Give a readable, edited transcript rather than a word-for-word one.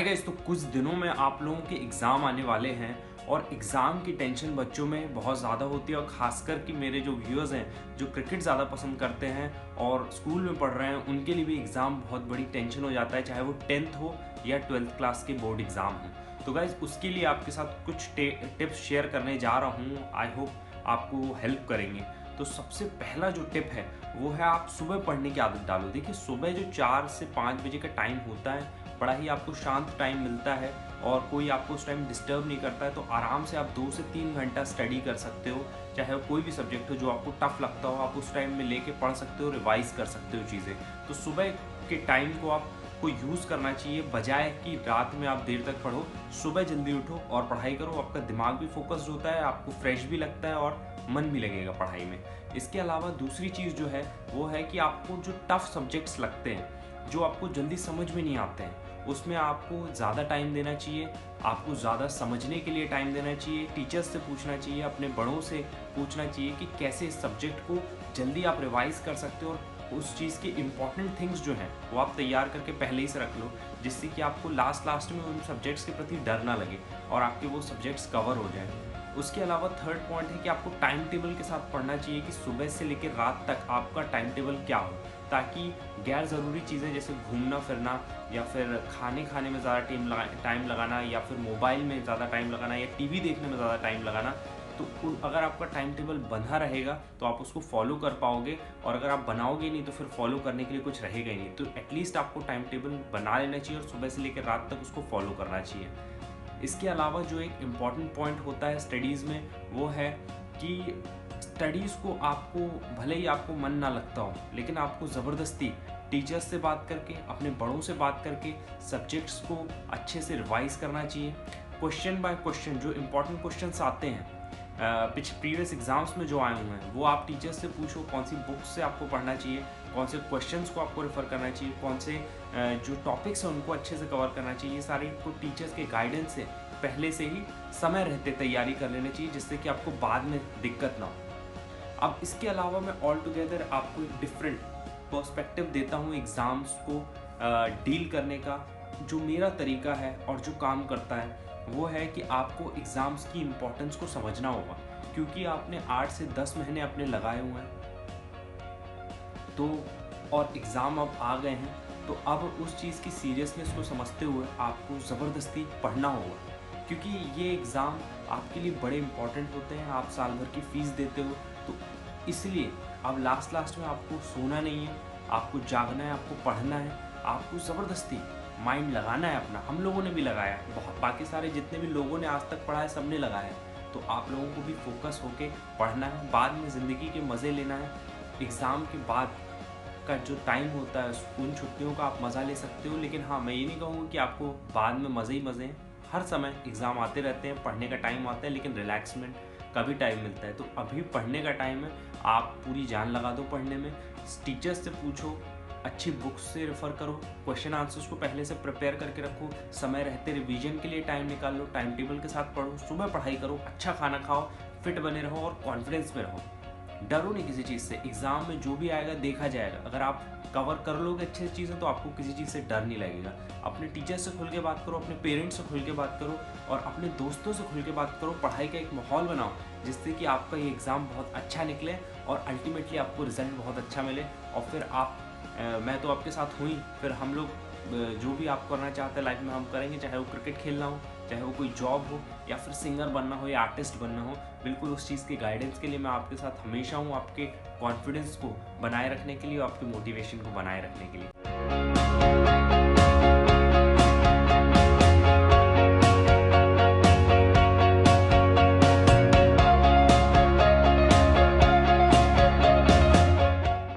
Hi guys, तो कुछ दिनों में आप लोगों के एग्ज़ाम आने वाले हैं और एग्ज़ाम की टेंशन बच्चों में बहुत ज़्यादा होती है। और ख़ासकर कि मेरे जो व्यूअर्स हैं जो क्रिकेट ज़्यादा पसंद करते हैं और स्कूल में पढ़ रहे हैं, उनके लिए भी एग्ज़ाम बहुत बड़ी टेंशन हो जाता है, चाहे वो 10th हो या 12th क्लास के बोर्ड एग्ज़ाम हो। तो गाइस, उसके लिए आपके साथ कुछ टिप्स शेयर करने जा रहा हूँ। आई होप आपको हेल्प करेंगे। तो सबसे पहला जो टिप है वो है, आप सुबह पढ़ने की आदत डालो। देखिए, सुबह जो 4 से 5 बजे का टाइम होता है, बड़ा ही आपको शांत टाइम मिलता है और कोई आपको उस टाइम डिस्टर्ब नहीं करता है। तो आराम से आप 2 से 3 घंटा स्टडी कर सकते हो। चाहे वो कोई भी सब्जेक्ट हो जो आपको टफ लगता हो, आप उस टाइम में लेके पढ़ सकते हो, रिवाइज कर सकते हो चीज़ें। तो सुबह के टाइम को आपको यूज़ करना चाहिए, बजाय कि रात में आप देर तक पढ़ो। सुबह जल्दी उठो और पढ़ाई करो। आपका दिमाग भी फोकस्ड होता है, आपको फ्रेश भी लगता है और मन भी लगेगा पढ़ाई में। इसके अलावा दूसरी चीज़ जो है वो है कि आपको जो टफ सब्जेक्ट्स लगते हैं, जो आपको जल्दी समझ में नहीं आते हैं, उसमें आपको ज़्यादा टाइम देना चाहिए। आपको ज़्यादा समझने के लिए टाइम देना चाहिए। टीचर्स से पूछना चाहिए, अपने बड़ों से पूछना चाहिए कि कैसे इस सब्जेक्ट को जल्दी आप रिवाइज कर सकते हो। और उस चीज़ के इम्पॉर्टेंट थिंग्स जो हैं वो आप तैयार करके पहले ही से रख लो, जिससे कि आपको लास्ट में उन सब्जेक्ट्स के प्रति डर ना लगे और आपके वो सब्जेक्ट्स कवर हो जाएँ। उसके अलावा थर्ड पॉइंट है कि आपको टाइम टेबल के साथ पढ़ना चाहिए कि सुबह से लेकर रात तक आपका टाइम टेबल क्या हो, ताकि गैर ज़रूरी चीज़ें जैसे घूमना फिरना या फिर खाने में ज़्यादा टाइम लगाना या फिर मोबाइल में ज़्यादा टाइम लगाना या टीवी देखने में ज़्यादा टाइम लगाना, तो अगर आपका टाइम टेबल बंधा रहेगा तो आप उसको फॉलो कर पाओगे। और अगर आप बनाओगे नहीं तो फिर फॉलो करने के लिए कुछ रहेगा ही नहीं। तो एटलीस्ट आपको टाइम टेबल बना लेना चाहिए और सुबह से लेकर रात तक उसको फॉलो करना चाहिए। इसके अलावा जो एक इम्पॉर्टेंट पॉइंट होता है स्टडीज़ में, वो है कि स्टडीज़ को आपको, भले ही आपको मन ना लगता हो, लेकिन आपको ज़बरदस्ती टीचर्स से बात करके, अपने बड़ों से बात करके सब्जेक्ट्स को अच्छे से रिवाइज करना चाहिए। क्वेश्चन बाय क्वेश्चन जो इम्पॉर्टेंट क्वेश्चंस आते हैं प्रीवियस एग्जाम्स में जो आए हुए हैं, वो आप टीचर्स से पूछो कौन सी बुक्स से आपको पढ़ना चाहिए, कौन से क्वेश्चंस को आपको रेफ़र करना चाहिए, कौन से जो टॉपिक्स हैं उनको अच्छे से कवर करना चाहिए। ये सारी को टीचर्स के गाइडेंस से पहले से ही समय रहते तैयारी कर लेना चाहिए, जिससे कि आपको बाद में दिक्कत ना हो। अब इसके अलावा मैं ऑल टुगेदर आपको एक डिफरेंट पर्सपेक्टिव देता हूँ एग्ज़ाम्स को डील करने का। जो मेरा तरीका है और जो काम करता है वो है कि आपको एग्ज़ाम्स की इम्पोर्टेंस को समझना होगा, क्योंकि आपने 8 से 10 महीने अपने लगाए हुए हैं तो, और एग्ज़ाम अब आ गए हैं, तो अब उस चीज़ की सीरियसनेस को समझते हुए आपको ज़बरदस्ती पढ़ना होगा, क्योंकि ये एग्ज़ाम आपके लिए बड़े इंपॉर्टेंट होते हैं। आप साल भर की फ़ीस देते हो, तो इसलिए अब लास्ट में आपको सोना नहीं है, आपको जागना है, आपको पढ़ना है, आपको ज़बरदस्ती माइंड लगाना है अपना। हम लोगों ने भी लगाया है, बहुत बाकी सारे जितने भी लोगों ने आज तक पढ़ा है सबने लगाया है। तो आप लोगों को भी फोकस होके पढ़ना है, बाद में ज़िंदगी के मज़े लेना है। एग्ज़ाम के बाद का जो टाइम होता है, उन छुट्टियों का आप मज़ा ले सकते हो। लेकिन हाँ, मैं ये नहीं कहूँगा कि आपको बाद में मज़े ही मज़े हैं। हर समय एग्ज़ाम आते रहते हैं, पढ़ने का टाइम आता है, लेकिन रिलैक्समेंट का भी टाइम मिलता है। तो अभी पढ़ने का टाइम है, आप पूरी जान लगा दो पढ़ने में। टीचर्स से पूछो, अच्छी बुक्स से रेफ़र करो, क्वेश्चन आंसर्स को पहले से प्रिपेयर करके रखो, समय रहते रिवीजन के लिए टाइम निकाल लो, टाइम टेबल के साथ पढ़ो, सुबह पढ़ाई करो, अच्छा खाना खाओ, फिट बने रहो और कॉन्फिडेंस में रहो। डरो नहीं किसी चीज़ से। एग्ज़ाम में जो भी आएगा देखा जाएगा। अगर आप कवर कर लोगे अच्छे चीज़ें तो आपको किसी चीज़ से डर नहीं लगेगा। अपने टीचर से खुल के बात करो, अपने पेरेंट्स से खुल के बात करो और अपने दोस्तों से खुल के बात करो। पढ़ाई का एक माहौल बनाओ जिससे कि आपका ये एग्ज़ाम बहुत अच्छा निकले और अल्टीमेटली आपको रिज़ल्ट बहुत अच्छा मिले। और फिर मैं तो आपके साथ हुई, फिर हम लोग जो भी आप करना चाहते हैं लाइफ में हम करेंगे, चाहे वो क्रिकेट खेलना हो, चाहे वो कोई जॉब हो या फिर सिंगर बनना हो या आर्टिस्ट बनना हो। बिल्कुल उस चीज़ के गाइडेंस के लिए मैं आपके साथ हमेशा हूँ, आपके कॉन्फिडेंस को बनाए रखने के लिए और आपके मोटिवेशन को बनाए रखने के लिए।